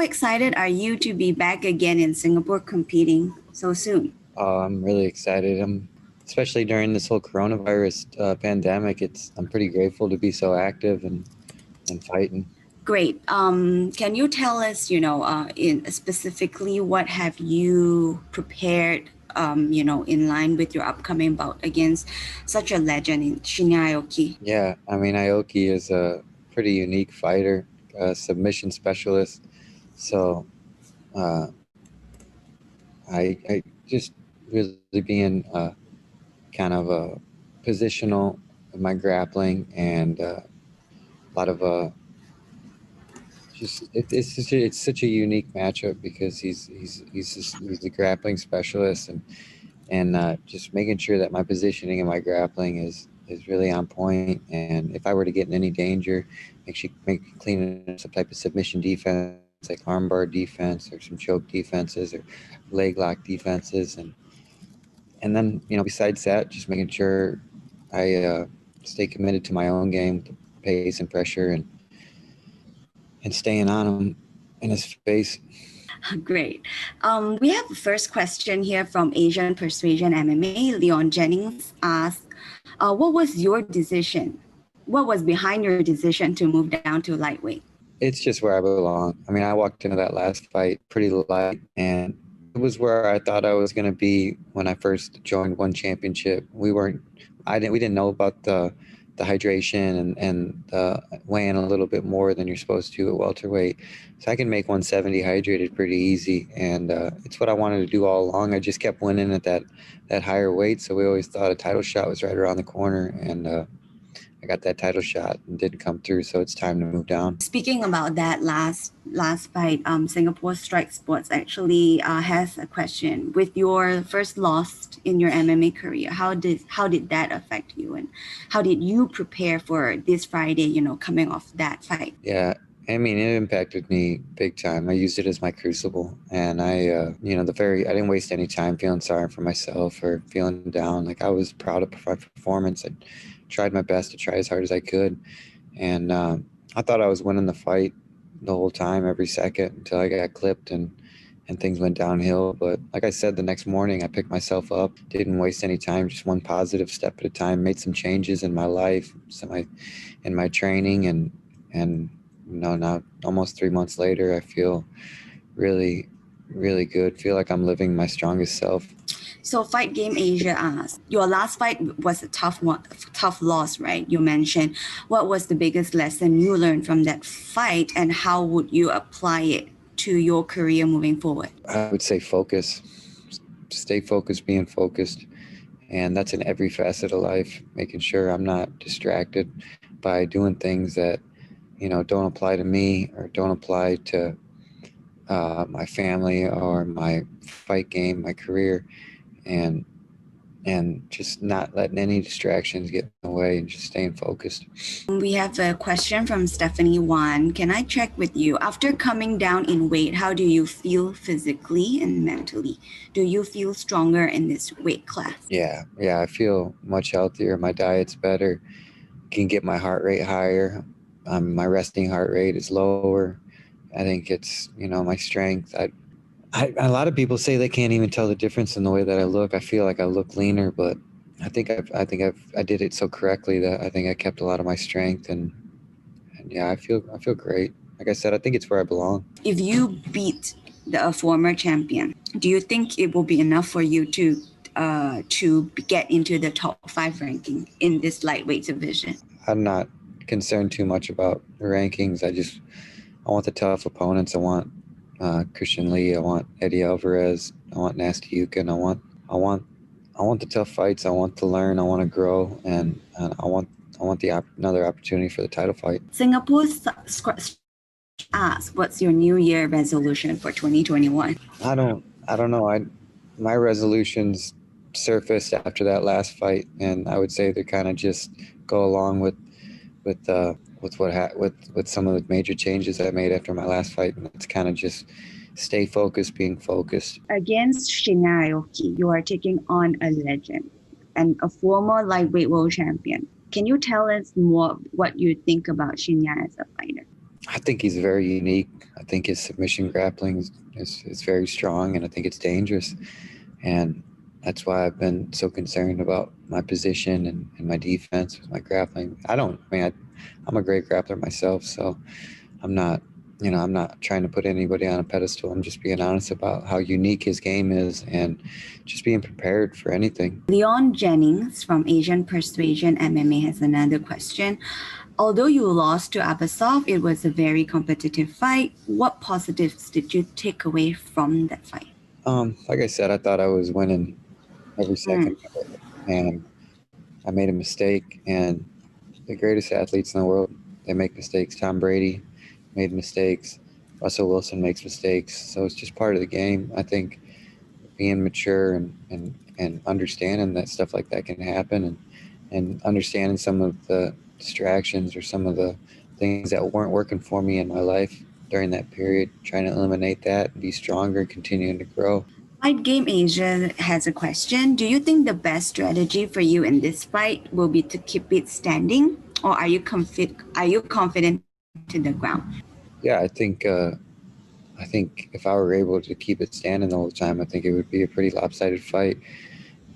how excited are you to be back again in Singapore competing so soon? I'm really excited. Especially during this whole coronavirus pandemic. I'm pretty grateful to be so active and fighting. Great. Can you tell us, in specifically what have you prepared, in line with your upcoming bout against such a legend in Shinya Aoki? Yeah, I mean, Aoki is a pretty unique fighter, a submission specialist. So uh, I just really being kind of positional in my grappling and a lot of it's such a unique matchup because he's a grappling specialist and just making sure that my positioning and my grappling is really on point. And if I were to get in any danger, make clean some type of submission defense, like armbar defense or some choke defenses or leg lock defenses, and then besides that, just making sure I stay committed to my own game, pace and pressure, and staying on him in his face. Great. We have the first question here from Asian Persuasion MMA. Leon Jennings asks, what was your decision? What was behind your decision to move down to lightweight? It's just where I belong. I mean, I walked into that last fight pretty light, and it was where I thought I was going to be when I first joined One Championship. We didn't know about the hydration and weighing a little bit more than you're supposed to at welterweight. So I can make 170 hydrated pretty easy, and it's what I wanted to do all along. I just kept winning at that higher weight, so we always thought a title shot was right around the corner, and I got that title shot and didn't come through, so it's time to move down. Speaking about that last fight, Singapore Strike Sports actually has a question. With your first loss in your MMA career, how did that affect you, and how did you prepare for this Friday? Coming off that fight. Yeah. I mean, it impacted me big time. I used it as my crucible, and I didn't waste any time feeling sorry for myself or feeling down. Like, I was proud of my performance. I tried my best to try as hard as I could, and I thought I was winning the fight the whole time, every second, until I got clipped and things went downhill. But like I said, the next morning I picked myself up, didn't waste any time, just one positive step at a time, made some changes in my life, in my training, and now almost 3 months later, I feel really, really good. Feel like I'm living my strongest self. So Fight Game Asia asks, your last fight was a tough loss, right? You mentioned. What was the biggest lesson you learned from that fight, and how would you apply it to your career moving forward? I would say focus. Stay focused, being focused. And that's in every facet of life, making sure I'm not distracted by doing things that don't apply to me or don't apply to my family or my fight game, my career, and just not letting any distractions get in the way and just staying focused. We have a question from Stephanie Wan. Can I check with you? After coming down in weight, how do you feel physically and mentally? Do you feel stronger in this weight class? Yeah, I feel much healthier. My diet's better. Can get my heart rate higher. My resting heart rate is lower. I think it's, my strength. A lot of people say they can't even tell the difference in the way that I look. I feel like I look leaner, but I did it so correctly that I think I kept a lot of my strength, and yeah, I feel great. Like I said, I think it's where I belong. If you beat the former champion, do you think it will be enough for you to get into the top 5 ranking in this lightweight division? I'm not concerned too much about the rankings. I want the tough opponents. I want Christian Lee. I want Eddie Alvarez. I want Nasty Yukin. I want the tough fights. I want to learn. I want to grow, and I want another opportunity for the title fight. Singapore asks, what's your New Year resolution for 2021? I don't know. My resolutions surfaced after that last fight, and I would say they kind of just go along with some of the major changes I made after my last fight, and it's kind of just stay focused, being focused. Against Shinya Aoki, you are taking on a legend and a former lightweight world champion. Can you tell us more what you think about Shinya as a fighter? I think he's very unique. I think his submission grappling is very strong, and I think it's dangerous. And that's why I've been so concerned about my position and my defense with my grappling. I'm a great grappler myself, so I'm not, I'm not trying to put anybody on a pedestal. I'm just being honest about how unique his game is and just being prepared for anything. Leon Jennings from Asian Persuasion MMA has another question. Although you lost to Abasov, it was a very competitive fight. What positives did you take away from that fight? Like I said, I thought I was winning every second of it, and I made a mistake. And the greatest athletes in the world, they make mistakes. Tom Brady made mistakes. Russell Wilson makes mistakes. So it's just part of the game. I think being mature and understanding that stuff like that can happen, and understanding some of the distractions or some of the things that weren't working for me in my life during that period, trying to eliminate that, be stronger, continuing to grow. Fight Game Asia has a question. Do you think the best strategy for you in this fight will be to keep it standing, or are you confident to the ground? Yeah, I think if I were able to keep it standing the whole time, I think it would be a pretty lopsided fight.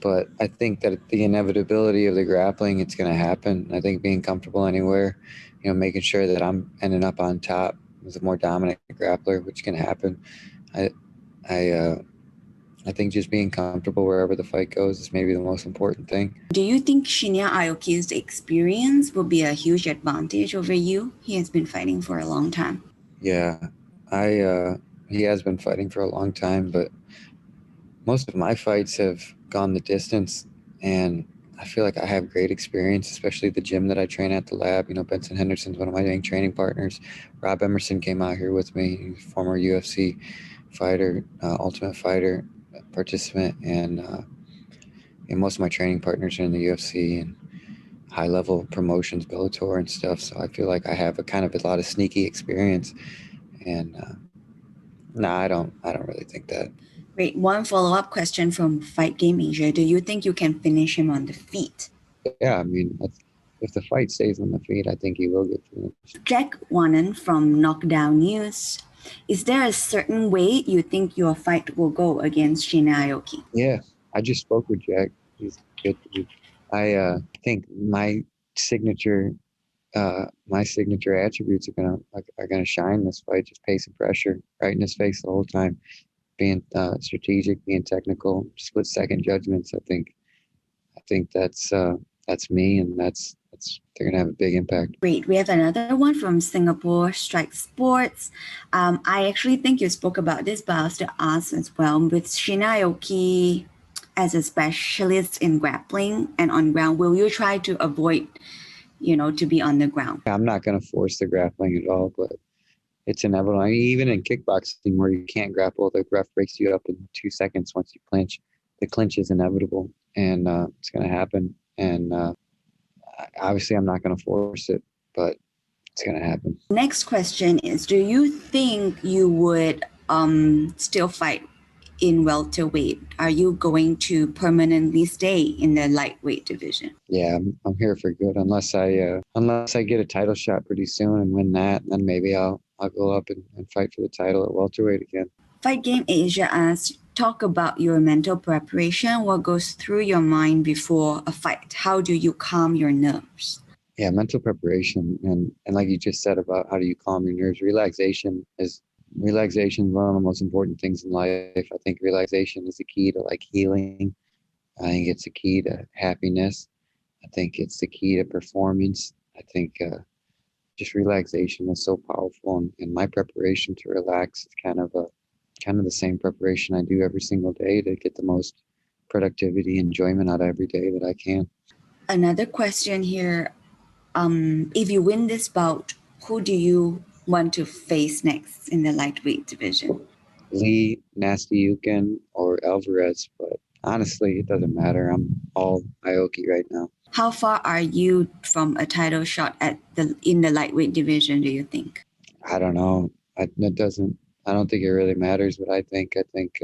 But I think that the inevitability of the grappling, it's going to happen. I think being comfortable anywhere, making sure that I'm ending up on top as a more dominant grappler, which can happen. I, I think just being comfortable wherever the fight goes is maybe the most important thing. Do you think Shinya Aoki's experience will be a huge advantage over you? He has been fighting for a long time. Yeah, he has been fighting for a long time, but most of my fights have gone the distance, and I feel like I have great experience, especially the gym that I train at, the lab. Benson Henderson's one of my main training partners. Rob Emerson came out here with me, he's a former UFC fighter, Ultimate Fighter participant, and most of my training partners are in the UFC and high level promotions, Bellator and stuff. So I feel like I have a kind of a lot of sneaky experience, and no, I don't really think that. Great. One follow-up question from Fight Game Asia. Do you think you can finish him on the feet? Yeah, I mean, if the fight stays on the feet, I think he will get finished. Jack Wannen from Knockdown News. Is there a certain way you think your fight will go against Shinya Aoki? Yeah, I just spoke with Jack. He's good dude. I think signature my signature attributes are gonna shine this fight. Just pace and pressure, right in his face the whole time, being strategic, being technical, split second judgments. I think that's me, and that's they're gonna have a big impact. Great. We have another one from Singapore Strike Sports. I actually think you spoke about this, but I'll still ask as well. With Shinya Aoki as a specialist in grappling and on ground, will you try to avoid, to be on the ground? I'm not gonna force the grappling at all, but it's inevitable. I mean, even in kickboxing where you can't grapple, the ref breaks you up in 2 seconds once you clinch. The clinch is inevitable, and it's going to happen. And obviously, I'm not going to force it, but it's going to happen. Next question is, do you think you would still fight in welterweight? Are you going to permanently stay in the lightweight division? Yeah, I'm here for good. Unless I get a title shot pretty soon and win that, then maybe I'll go up and fight for the title at welterweight again. Fight Game Asia asks, talk about your mental preparation. What goes through your mind before a fight? How do you calm your nerves? Yeah, mental preparation, and like you just said about how do you calm your nerves. Relaxation is one of the most important things in life. I think relaxation is the key to like healing. I think it's the key to happiness. I think it's the key to performance. I think just relaxation is so powerful, and my preparation to relax is kind of the same preparation I do every single day to get the most productivity, enjoyment out of every day that I can. Another question here. If you win this bout, who do you want to face next in the lightweight division? Lee, Nasty Yukin, or Alvarez, but honestly, it doesn't matter. I'm all Aoki right now. How far are you from a title shot in the lightweight division, do you think? I don't know. I don't think it really matters what I think. I think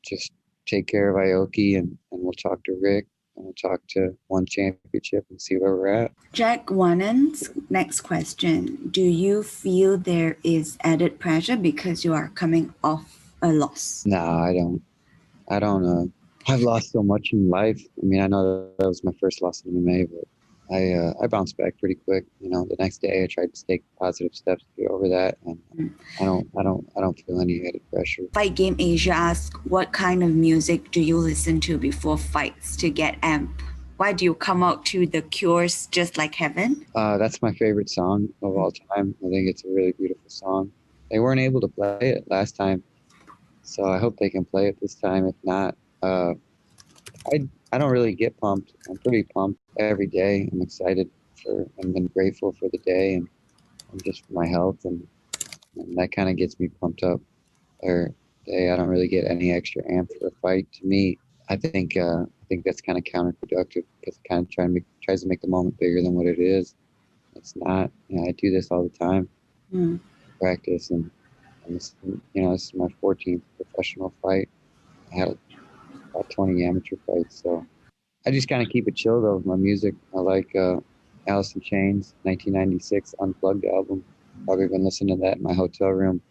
just take care of Aoki, and we'll talk to Rick, and we'll talk to one championship and see where we're at. Jack Wannan's next question. Do you feel there is added pressure because you are coming off a loss? No, I don't. I've lost so much in life. I mean, I know that was my first loss in MMA, but I bounced back pretty quick. You know, the next day I tried to take positive steps to get over that, and I don't feel any added pressure. Fight Game Asia asks, what kind of music do you listen to before fights to get amp? Why do you come out to The Cure's Just Like Heaven? That's my favorite song of all time. I think it's a really beautiful song. They weren't able to play it last time, so I hope they can play it this time. If not, I don't really get pumped. I'm pretty pumped every day. I'm excited and then grateful for the day and just for my health, and that kind of gets me pumped up. Or day, I don't really get any extra amp for a fight. To me, I think that's kind of counterproductive because it kind of tries to make the moment bigger than what it is. It's not. You know, I do this all the time, practice, and this, this is my 14th professional fight. I had about 20 amateur fights, so I just kind of keep it chill though with my music. I like Alice in Chains' 1996 Unplugged album. Probably been listening to that in my hotel room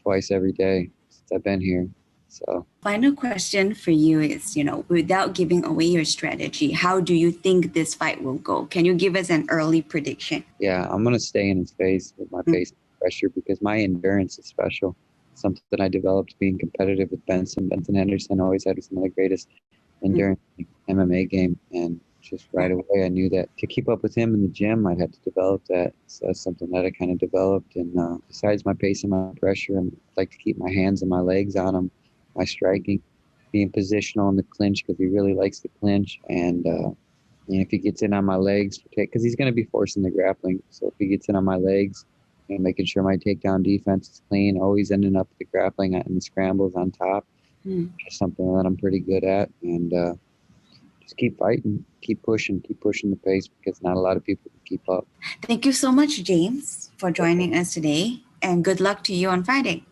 twice every day since I've been here. So final question for you is, without giving away your strategy, how do you think this fight will go? Can you give us an early prediction? Yeah, I'm gonna stay in his face with my pace and pressure because my endurance is special. Something I developed being competitive with Benson. Benson Henderson always had some of the greatest endurance MMA game, and just right away I knew that to keep up with him in the gym I'd have to develop that. So that's something that I kind of developed. And besides my pace and my pressure, I like to keep my hands and my legs on him, my striking, being positional in the clinch because he really likes to clinch. And if he gets in on my legs, because he's going to be forcing the grappling, so if he gets in on my legs, making sure my takedown defense is clean, always ending up with the grappling and the scrambles on top, just something that I'm pretty good at. And just keep fighting, keep pushing the pace because not a lot of people can keep up. Thank you so much, James, for joining us today, and good luck to you on Friday.